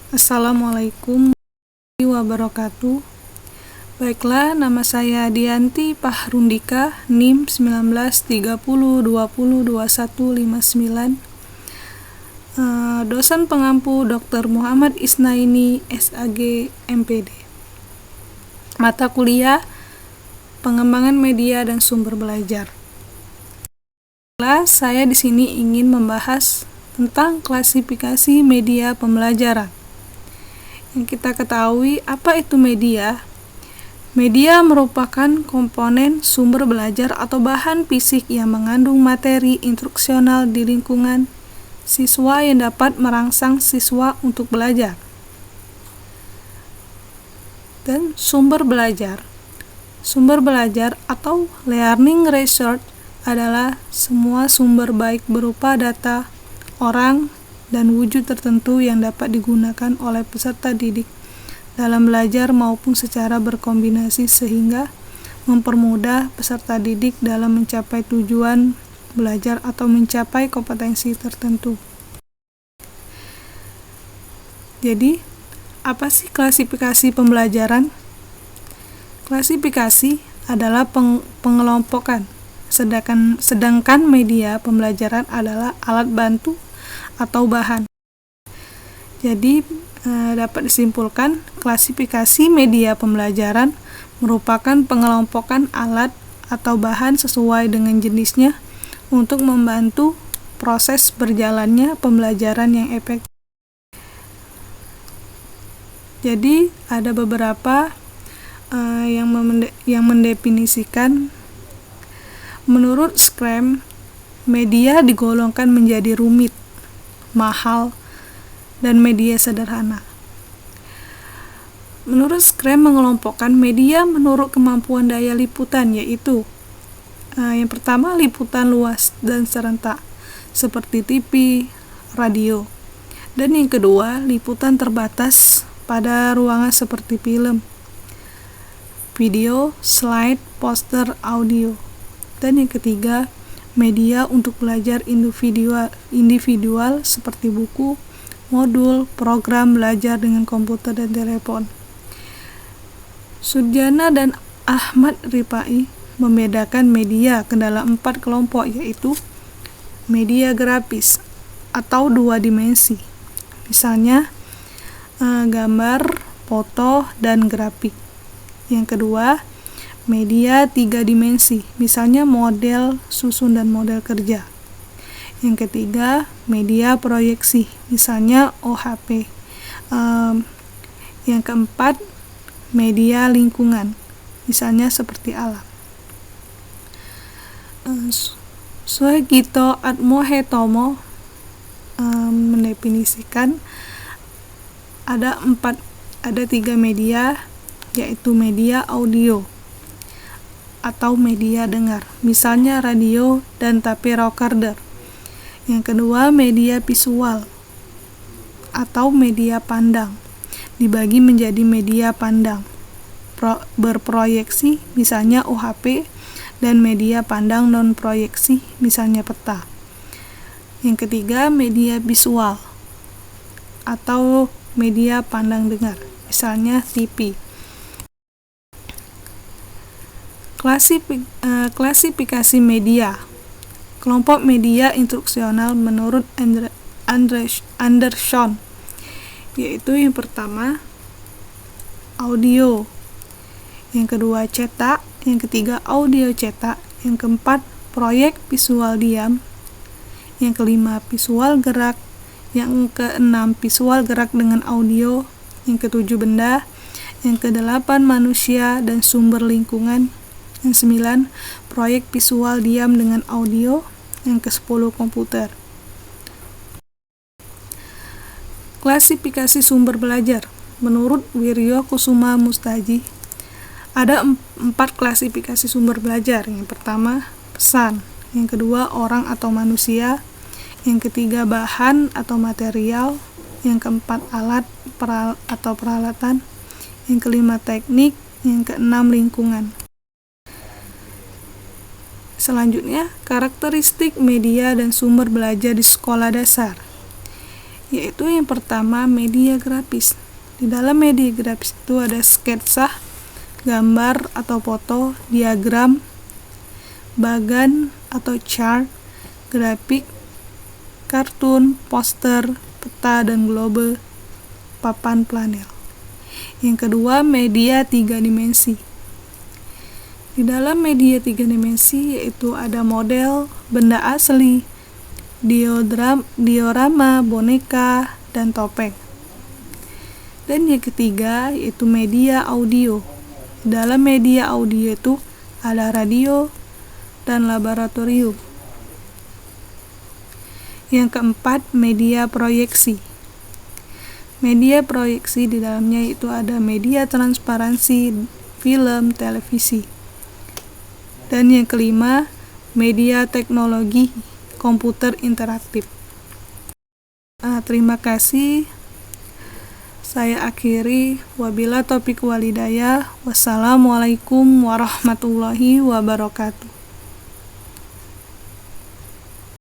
Assalamualaikum warahmatullahi wabarakatuh. Baiklah, nama saya Dianti Pahrundika, NIM 1930202159. Dosen pengampu Dr. Muhammad Isnaini, SAG, MPD. Mata kuliah Pengembangan Media dan Sumber Belajar. Saya di sini ingin membahas tentang klasifikasi media pembelajaran. Yang kita ketahui, apa itu media? Media merupakan komponen sumber belajar atau bahan fisik yang mengandung materi instruksional di lingkungan siswa yang dapat merangsang siswa untuk belajar. Dan sumber belajar. Sumber belajar atau learning research adalah semua sumber baik berupa data, orang, dan wujud tertentu yang dapat digunakan oleh peserta didik dalam belajar maupun secara berkombinasi sehingga mempermudah peserta didik dalam mencapai tujuan belajar atau mencapai kompetensi tertentu. Jadi, apa sih klasifikasi pembelajaran? Klasifikasi adalah pengelompokan, sedangkan media pembelajaran adalah alat bantu atau bahan. Jadi dapat disimpulkan klasifikasi media pembelajaran merupakan pengelompokan alat atau bahan sesuai dengan jenisnya untuk membantu proses berjalannya pembelajaran yang efektif. Jadi ada beberapa yang mendefinisikan. Menurut Scrum, media digolongkan menjadi rumit, mahal, dan media sederhana. Menurut Scrum mengelompokkan media menurut kemampuan daya liputan, yaitu yang pertama liputan luas dan serentak seperti TV, radio, dan yang kedua liputan terbatas pada ruangan seperti film, video, slide, poster, audio, dan yang ketiga media untuk belajar individual seperti buku, modul, program belajar dengan komputer dan telepon. Sudjana dan Ahmad Rifai membedakan media ke dalam 4 kelompok, yaitu media grafis atau 2 dimensi, misalnya gambar, foto, dan grafik. Yang kedua, media 3 dimensi, misalnya model susun dan model kerja. Yang ketiga, media proyeksi, misalnya OHP. Yang keempat, media lingkungan, misalnya seperti alam. Suegito Atmohetomo mendefinisikan ada 3 media, yaitu media audio atau media dengar, misalnya radio dan tape recorder. Yang kedua, media visual atau media pandang, dibagi menjadi media pandang berproyeksi, misalnya OHP, dan media pandang non-proyeksi, misalnya peta. Yang ketiga, media visual atau media pandang dengar, misalnya TV. Klasifikasi media. Kelompok media instruksional menurut Anderson, yaitu yang pertama audio, yang kedua cetak, yang ketiga audio cetak, yang keempat proyek visual diam, yang kelima visual gerak, yang keenam visual gerak dengan audio, yang ketujuh benda, yang kedelapan manusia dan sumber lingkungan, yang 9 proyek visual diam dengan audio, yang ke-10 komputer. Klasifikasi sumber belajar. Menurut Wiryo Kusuma Mustaji, ada 4 klasifikasi sumber belajar. Yang pertama, pesan, yang kedua orang atau manusia, yang ketiga bahan atau material, yang keempat alat atau peralatan, yang kelima teknik, yang keenam lingkungan. Selanjutnya, karakteristik media dan sumber belajar di sekolah dasar. yaitu yang pertama media grafis. Di dalam media grafis itu ada sketsa, gambar atau foto, diagram, bagan atau chart, grafik, kartun, poster, peta dan globe, papan planel. Yang kedua, media 3 dimensi. Di dalam media 3 dimensi yaitu ada model, benda asli, diorama, boneka, dan topeng. Dan yang ketiga yaitu media audio. Dalam media audio itu ada radio dan laboratorium. Yang keempat, media proyeksi. Media proyeksi di dalamnya itu ada media transparansi, film, televisi. Dan yang kelima, media teknologi komputer interaktif. Terima kasih. Saya akhiri, wabila taufiq walhidayah. Wassalamualaikum warahmatullahi wabarakatuh.